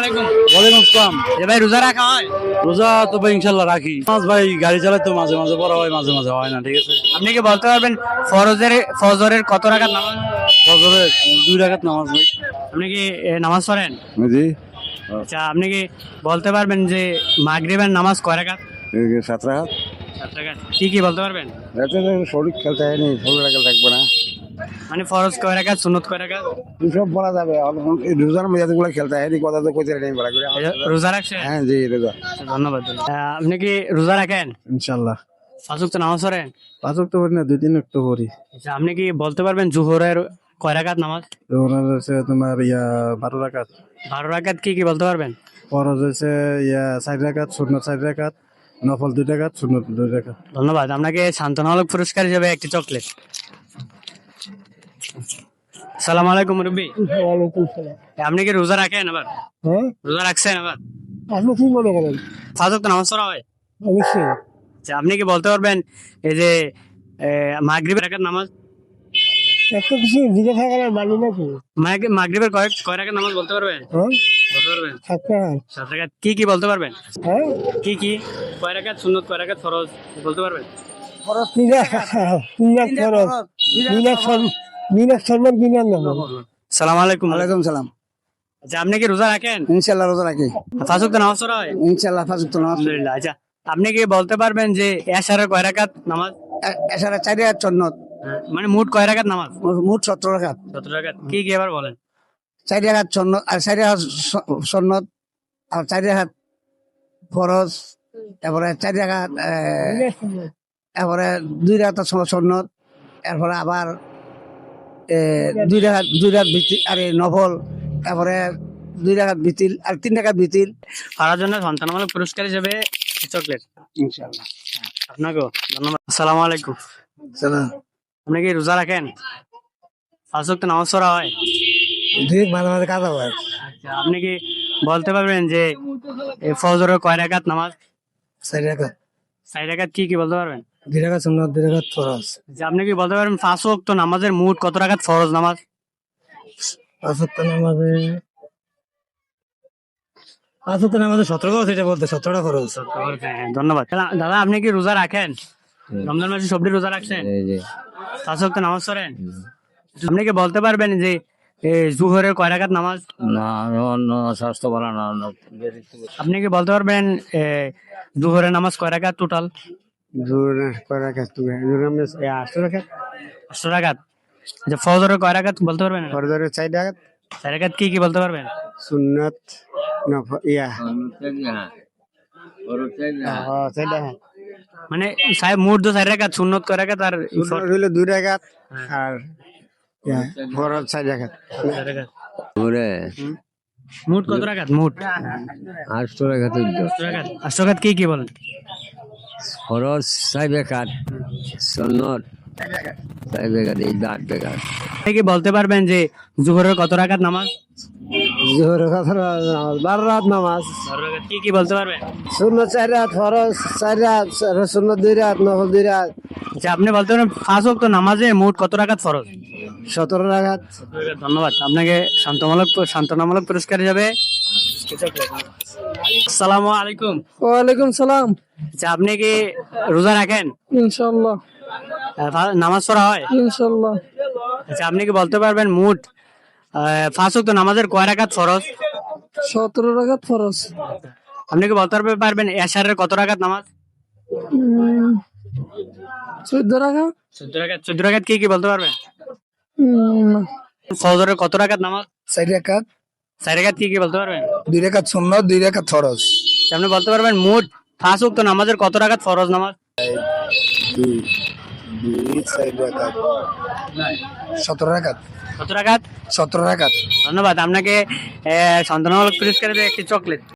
আলাইকুম। ওয়ালাইকুম আসসালাম। ভাই রোজা রাখা হয়? রোজা তো ভাই ইনশাল্লাহ রাখি। ভাই গাড়ি চালাই তো মাঝে মাঝে পড়া হয়, মাঝে মাঝে হয় না। ঠিক আছে। আপনি কি বলতে পারবেন ফজরের কত রাকাত নামাজ? ফজরে 2 রাকাত নামাজ ভাই। আপনি কি নামাজ পড়েন? জি। আচ্ছা, আপনি কি বলতে পারবেন যে মাগরিবের নামাজ কয় রাকাত? 7 রাকাত। 7 রাকাত। কি কি বলতে পারবেন? এতে শরীর খেলতে হয়নি, শরীর রাখাল থাকবে না। মানে ফরজ কয় রাকাত, সুন্নত কয় রাকাত? সব বলা যাবে। রোজার মেয়াদ গুলো খেলতে হয়নি, কথা তো কইতে নেই বলা করে। রোজা রাখছেন? হ্যাঁ জি রোজা। আচ্ছা, ধন্যবাদ। আপনি কি রোজা রাখেন? ইনশাল্লাহ। 5 ওয়াক্ত নামাজ পড়েন? 5 ওয়াক্ত করি না, 2-3 ওয়াক্ত করি। আচ্ছা, আপনি কি বলতে পারবেন জোহরের কয় রাকাত নামাজ? ওনার হচ্ছে তোমার 12 রাকাত। 12 রাকাত। কি কি বলতে পারবেন? ফরজ হচ্ছে 4 রাকাত, সুন্নত 4 রাকাত, নফল 2 রাকাত, সুন্নত 2 রাকাত। ধন্যবাদ। আপনাকে শান্তনামূলক পুরস্কার হিসেবে একটি চকলেট। সালাম আলাইকুম মুরব্বি। ওয়ালাইকুম সালাম। আপনি কি রোজা রাখেন আবার? হ্যাঁ, রোজা রাখছেন আবার? আপনি কি মনে করেন? 5 ওয়াক্ত নামাজ পড়া হয়? অবশ্যই। আচ্ছা, আপনি কি বলতে পারবেন এই যে মাগরিবের রাকাত নামাজ? এত কিছু জিজ্ঞাসা করার মানে নাকি? মাগরিবের কয় রাকাত নামাজ বলতে পারবেন? হ্যাঁ, বলতে পারবেন? 7 টাকা। 7 রাকাত। কি কি বলতে পারবেন? হ্যাঁ, কি কি? কয় রাকাত সুন্নত, কয় রাকাত ফরজ বলতে পারবেন? 3 লাখ খরচ, 2 লাখ সম্মান 2 লাখ নাম। সালাম আলাইকুম। ওয়ালাইকুম সালাম। আচ্ছা, আপনি কি রোজা রাখেন? ইনশাল্লাহ রোজা রাখি। 5 ওয়াক্ত নামাজ পড়া হয়? ইনশাল্লাহ 5 ওয়াক্ত নামাজ। আলহামদুলিল্লাহ। আচ্ছা, আপনি কি বলতে পারবেন যে এশারের কয় রাকাত নামাজ? এছাড়া 4 রাকাত সুন্নত, মানে মোট কয় রাকাত নামাজ? মোট 17 রাকাত। 17 রাকাত। কি কি এবার বলেন? 4 রাকাত সুন্নত আর 4 রাকাত সুন্নত আর 4 রাকাত ফরজ, তারপরে 4 রাকাত এরপরে 2 রাকাত সুন্নত, এরপরে আবার 2 রাকাত ভিতির আর নফল, তারপরে 2 রাকাত ভিতির আর 3 রাকাত ভিতির। পারার জন্য সন্তানমূলক পুরস্কার হিসেবে চকলেট। ইনশাআল্লাহ। আপনাকেও ধন্যবাদ। আসসালামু আলাইকুম। সালাম। আপনি কি রোজা রাখেন? 5 ওয়াক্ত নামাজ পড়া হয়? দুই মাঝে মাঝে কাজ হয়। আচ্ছা, আপনি কি বলতে পারবেন যে ফজরের কয় রাকাত নামাজ? 4 রাকাত। 4 রাকাত। কি কি বলতে পারবেন? 2 রাকাত সুন্নত, 2 রাকাত ফরজ। আচ্ছা, আপনি কি বলতে পারবেন 5 ওয়াক্ত নামাজের মোট কত রাকাত ফরজ নামাজ? 5 ওয়াক্ত নামাজে 17 কথা এটা বলতে 17টা ফরজ। হ্যাঁ, ধন্যবাদ। দাদা, আপনি কি রোজা রাখেন? রমজান মাসে সবটি রোজা রাখছেন? 5 ওয়াক্ত নামাজ পড়েন? আপনি কি বলতে পারবেন যে জুহরের কয় রাকাত নামাজ? না স্বাস্থ্য ভালো না। আপনি কি বলতে পারবেন জুহরের নামাজ কয় রাকাত টোটাল? কয় রাকাত? 8 রাকাত। 8 রাকাত। আচ্ছা, ফজরের কয় রাকাত বলতে পারবেন? ফরজের 4 রাকাত। 4 রাকাত। কি কি বলতে পারবেন? সুন্নত মানে সাহেব মোট তো 4 রাকাত, সুন্নত কয় রাকাত আর হইলো 2 রাকাত আর ফরজ 4 রাকাত। 4 রাকাত। মোট কত রাকাত? মোট 8 রাকাত। 8 রাকাত। 8 রাকাত। কি কি বলেন? ফরজ 4 রাকাত, সুন্নত 4 রাকাত, এই 8 রাকাত। আপনি কি বলতে পারবেন যে জুহরের কত রাকাত নামাজ? জোহরের কথা 12 রাকাত নামাজ। 12 রাকাত। কি কি বলতে পারবেন? সুন্নত 4 রাকাত, ফরজ 4 রাকাত, সুন্নত 2 রাকাত, নফল 2 রাকাত। আচ্ছা, আপনি বলতে পারবেন 5 ওয়াক্ত নামাজে মোট কত রাকাত ফরজ? 17 রাকাত। ধন্যবাদ। আপনাকে শান্তনামূলক পুরস্কার হিসাবে। আসসালামু আলাইকুম। ওয়ালাইকুম সালাম। আচ্ছা, আপনি কি রোজা রাখেন? ইনশাআল্লাহ। নামাজ পড়া হয়? ইনশাআল্লাহ। আচ্ছা, আপনি কি বলতে পারবেন মোট 5 ওয়াক্ত নামাজের কয় রাকাত ফরজ? 17 রাকাত ফরজ। আপনি কি বলতে পারবেন এশারের কত রাকাত নামাজ? 14 রাকাত। 14 রাকাত। 14 রাকাত। কি কি বলতে পারবেন? ফজরের কত রাকাত নামাজ? 4 রাকাত। 4 রাকাত। কি কি বলতে পারবেন? 2 রাকাত সুন্নত, 2 রাকাত ফরজ। আচ্ছা, আপনি বলতে পারবেন মোট 5 ওয়াক্ত নামাজের কত রাকাত ফরজ নামাজ? 4 রাকাত। 17 রাকাত। কত রাকাত? 17 রাকাত। ধন্যবাদ। আপনাকে শান্তনামূলক পুরস্কার হিসেবে একটি চকলেট।